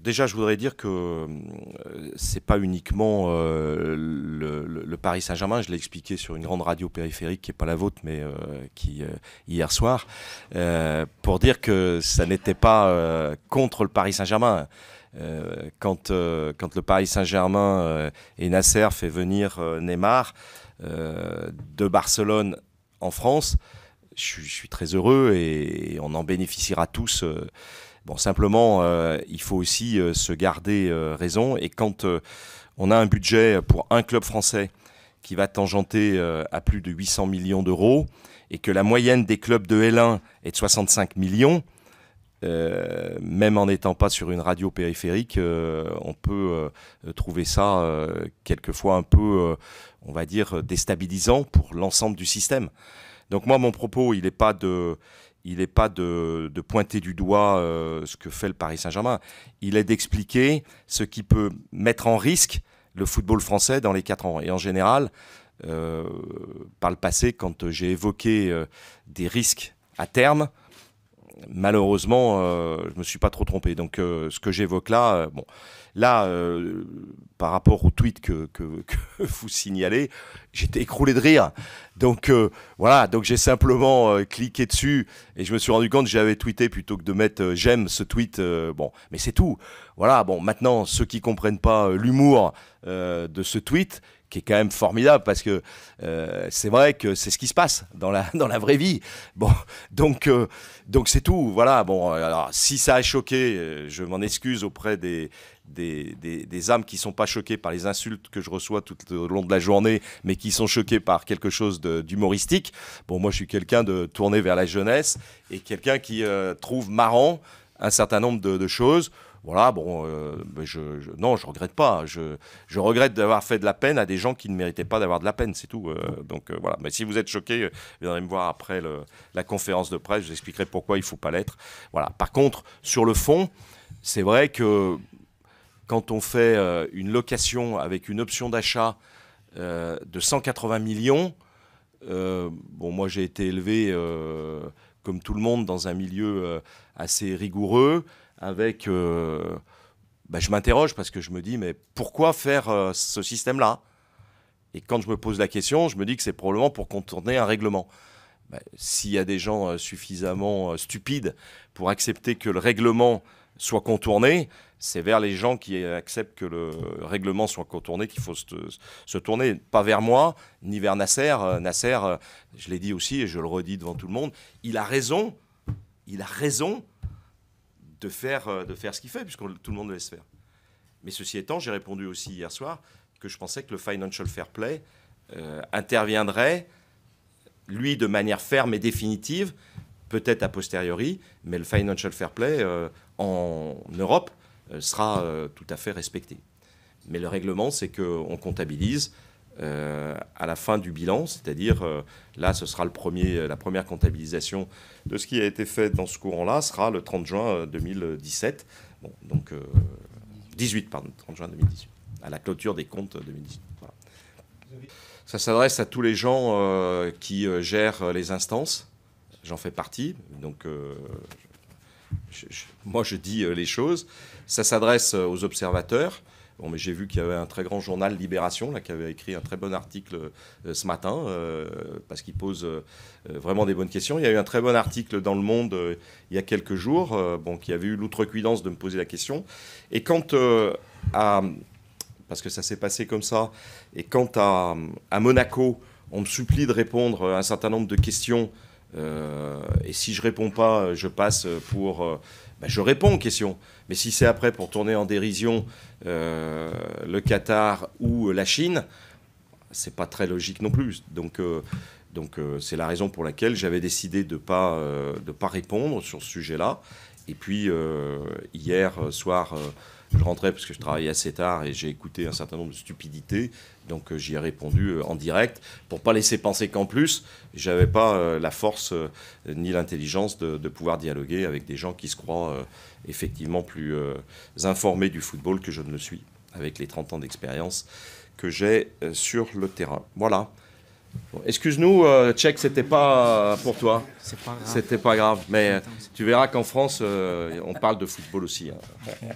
Déjà, je voudrais dire que c'est pas uniquement le Paris Saint-Germain. Je l'ai expliqué sur une grande radio périphérique qui est pas la vôtre, mais qui hier soir, pour dire que ça n'était pas contre le Paris Saint-Germain. Quand le Paris Saint-Germain et Nasser fait venir Neymar de Barcelone en France, je suis très heureux et on en bénéficiera tous. Bon, simplement, il faut aussi se garder raison. Et quand on a un budget pour un club français qui va tangenter à plus de 800 millions d'euros et que la moyenne des clubs de L1 est de 65 millions, même en n'étant pas sur une radio périphérique, on peut trouver ça quelquefois un peu, on va dire, déstabilisant pour l'ensemble du système. Donc moi, mon propos, il n'est pas de pointer du doigt ce que fait le Paris Saint-Germain. Il est d'expliquer ce qui peut mettre en risque le football français dans les 4 ans. Et en général, par le passé, quand j'ai évoqué des risques à terme, malheureusement, je ne me suis pas trop trompé. Donc, ce que j'évoque là, bon, là, par rapport au tweet que vous signalez, j'étais écroulé de rire. Donc, voilà, donc j'ai simplement cliqué dessus et je me suis rendu compte que j'avais tweeté plutôt que de mettre j'aime ce tweet. Bon, mais c'est tout. Voilà, bon, maintenant, ceux qui comprennent pas l'humour de ce tweet, qui est quand même formidable parce que c'est vrai que c'est ce qui se passe dans la vraie vie. Bon, donc c'est tout. Voilà. Bon, alors si ça a choqué, je m'en excuse auprès des âmes qui sont pas choquées par les insultes que je reçois tout au long de la journée, mais qui sont choquées par quelque chose d'humoristique. Bon, moi je suis quelqu'un de tourné vers la jeunesse et quelqu'un qui trouve marrant un certain nombre de choses. Voilà, bon, non, je regrette pas. Je regrette d'avoir fait de la peine à des gens qui ne méritaient pas d'avoir de la peine, c'est tout. Donc voilà. Mais si vous êtes choqués, vous viendrez me voir après la conférence de presse. Je vous expliquerai pourquoi il ne faut pas l'être. Voilà. Par contre, sur le fond, c'est vrai que quand on fait une location avec une option d'achat de 180 millions, bon, moi j'ai été élevé comme tout le monde dans un milieu assez rigoureux. Avec, je m'interroge parce que je me dis, mais pourquoi faire ce système-là? Et quand je me pose la question, je me dis que c'est probablement pour contourner un règlement. S'il y a des gens suffisamment stupides pour accepter que le règlement soit contourné, c'est vers les gens qui acceptent que le règlement soit contourné qu'il faut se tourner. Pas vers moi, ni vers Nasser. Nasser, je l'ai dit aussi et je le redis devant tout le monde, il a raison de faire ce qu'il fait, puisque tout le monde le laisse faire. Mais ceci étant, j'ai répondu aussi hier soir que je pensais que le financial fair play interviendrait, lui, de manière ferme et définitive, peut-être a posteriori, mais le financial fair play en Europe sera tout à fait respecté. Mais le règlement, c'est qu'on comptabilise à la fin du bilan, c'est-à-dire là, ce sera la première comptabilisation de ce qui a été fait dans ce courant-là, sera le 30 juin 2017, bon, donc 18, pardon, 30 juin 2018, à la clôture des comptes 2018. Voilà. Ça s'adresse à tous les gens qui gèrent les instances, j'en fais partie, donc moi je dis les choses, ça s'adresse aux observateurs. Bon, mais j'ai vu qu'il y avait un très grand journal Libération là, qui avait écrit un très bon article ce matin parce qu'il pose vraiment des bonnes questions. Il y a eu un très bon article dans Le Monde il y a quelques jours qui avait eu l'outrecuidance de me poser la question. Et quand parce que ça s'est passé comme ça, et quand à Monaco, on me supplie de répondre à un certain nombre de questions, et si je réponds pas, je passe pour... je réponds aux questions. Mais si c'est après pour tourner en dérision le Qatar ou la Chine, c'est pas très logique non plus. Donc c'est la raison pour laquelle j'avais décidé de pas répondre sur ce sujet-là. Et puis hier soir, je rentrais parce que je travaillais assez tard et j'ai écouté un certain nombre de stupidités. Donc j'y ai répondu en direct pour pas laisser penser qu'en plus, j'avais pas la force ni l'intelligence de pouvoir dialoguer avec des gens qui se croient effectivement plus informés du football que je ne le suis, avec les 30 ans d'expérience que j'ai sur le terrain. Voilà. Bon, excuse-nous, Tchèque, c'était pas pour toi. C'est pas grave. C'était pas grave. Mais tu verras qu'en France, on parle de football aussi. Hein.